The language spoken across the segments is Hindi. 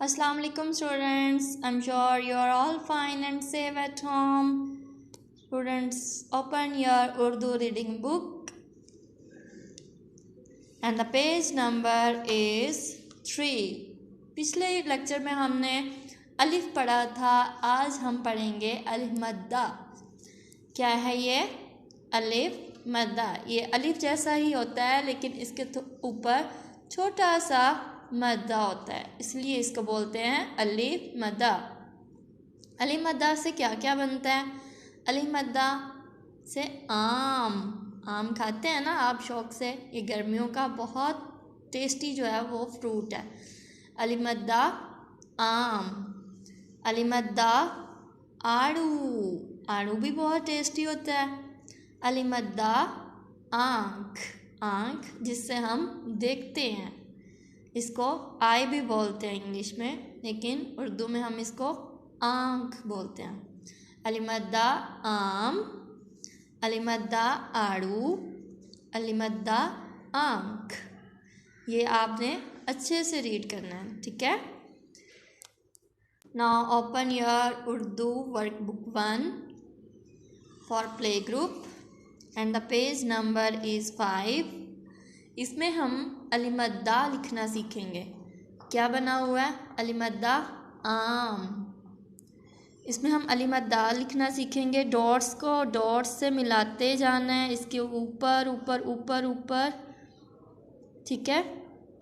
Assalamu alaikum students. I'm sure you are all fine and safe at home. Students, open your Urdu reading book and the page number is 3. पिछले लेक्चर में हमने अलिफ पढ़ा था, आज हम पढ़ेंगे अलिफ मद्दा। क्या है ये? अलिफ मद्दा। ये अलिफ जैसा ही होता है लेकिन इसके ऊपर छोटा सा मद्दा होता है, इसलिए इसको बोलते हैं अलिफ मद्दा। अलिफ मद्दा से क्या क्या बनता है? अलिफ मद्दा से आम खाते हैं ना आप शौक से। ये गर्मियों का बहुत टेस्टी जो है वो फ्रूट है। अलिफ मद्दा आम। अलिफ मद्दा आड़ू भी बहुत टेस्टी होता है। अलिफ मद्दा आँख जिससे हम देखते हैं, इसको आई भी बोलते हैं इंग्लिश में, लेकिन उर्दू में हम इसको आँख बोलते हैं। अलिफ मद्दा आम, अलिफ मद्दा आड़ू, अलिफ मद्दा आँख। ये आपने अच्छे से रीड करना है, ठीक है। Now open your Urdu workbook 1 for play group and the page number is 5। इसमें हम अलिफ मद्दा लिखना सीखेंगे। क्या बना हुआ है? अलिफ मद्दा आम। इसमें हम अलिफ मद्दा लिखना सीखेंगे। डॉट्स से मिलाते जाना है, इसके ऊपर ऊपर ऊपर ऊपर, ठीक है।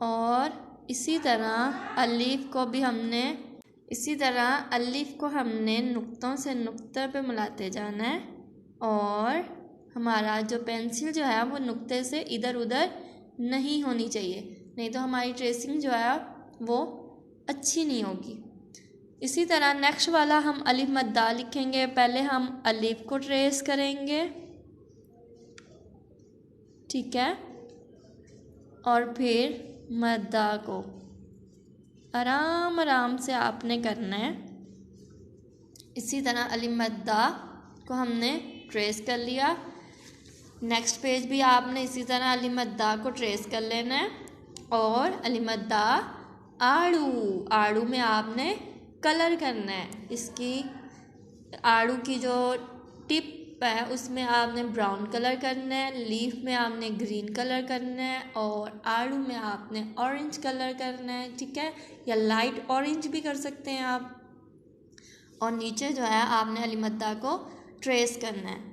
और इसी तरह अलिफ को हमने नुक्तों से नुक्ते पे मिलाते जाना है, और हमारा जो पेंसिल जो है वो नुक्ते से इधर उधर नहीं होनी चाहिए, नहीं तो हमारी ट्रेसिंग जो है वो अच्छी नहीं होगी। इसी तरह नेक्स्ट वाला हम अलिफ मद्दा लिखेंगे। पहले हम अलिफ को ट्रेस करेंगे, ठीक है, और फिर मद्दा को आराम से आपने करना है। इसी तरह अलिफ मद्दा को हमने ट्रेस कर लिया। नेक्स्ट पेज भी आपने इसी तरह अलिफ मद्दा को ट्रेस कर लेना है। और अलिफ मद्दा आड़ू में आपने कलर करना है। इसकी आड़ू की जो टिप है उसमें आपने ब्राउन कलर करना है, लीफ में आपने ग्रीन कलर करना है, और आड़ू में आपने ऑरेंज कलर करना है, ठीक है, या लाइट ऑरेंज भी कर सकते हैं आप। और नीचे जो है आपने अलिफ मद्दा को ट्रेस करना है।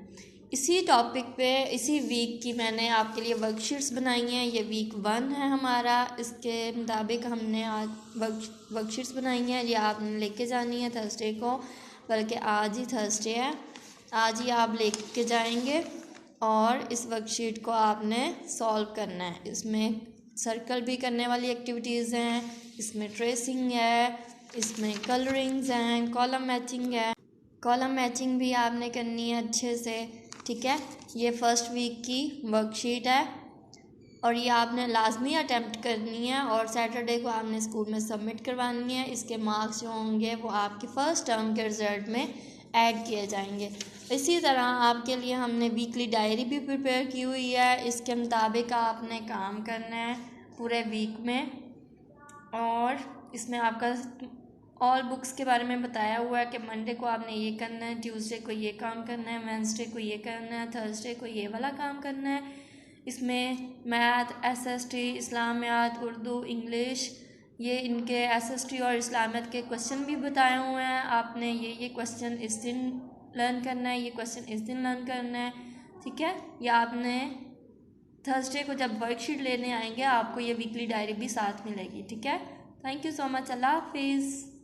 इसी टॉपिक पे इसी वीक की मैंने आपके लिए वर्कशीट्स बनाई हैं। ये वीक 1 है हमारा, इसके मुताबिक हमने आज वर्कशीट्स बनाई हैं। ये आपने लेके जानी है थर्सडे को, बल्कि आज ही थर्सडे है, आज ही आप लेके जाएंगे और इस वर्कशीट को आपने सॉल्व करना है। इसमें सर्कल भी करने वाली एक्टिविटीज़ हैं, इसमें ट्रेसिंग है, इसमें कलरिंग्स हैं, कॉलम मैचिंग है। कॉलम मैचिंग भी आपने करनी है अच्छे से, ठीक है। ये फर्स्ट वीक की वर्कशीट है और ये आपने लाजमी अटेम्प्ट करनी है, और सैटरडे को आपने स्कूल में सबमिट करवानी है। इसके मार्क्स जो होंगे वो आपके फर्स्ट टर्म के रिज़ल्ट में ऐड किए जाएंगे। इसी तरह आपके लिए हमने वीकली डायरी भी प्रिपेयर की हुई है। इसके मुताबिक आपने काम करना है पूरे वीक में, और इसमें आपका ऑल बुक्स के बारे में बताया हुआ है कि मंडे को आपने ये करना है, ट्यूसडे को ये काम करना है, वेडनेसडे को ये करना है, थर्सडे को ये वाला काम करना है। इसमें मैथ, एसएसटी, इस्लामियात, उर्दू, इंग्लिश, ये इनके एसएसटी और इस्लामियात के क्वेश्चन भी बताए हुए हैं। आपने ये क्वेश्चन इस दिन लर्न करना है, ये क्वेश्चन इस दिन लर्न करना है, ठीक है। या आपने थर्सडे को जब वर्कशीट लेने आएंगे आपको ये वीकली डायरी भी साथ मिलेगी, ठीक है। Thank you so much. अल्लाह हाफिज़।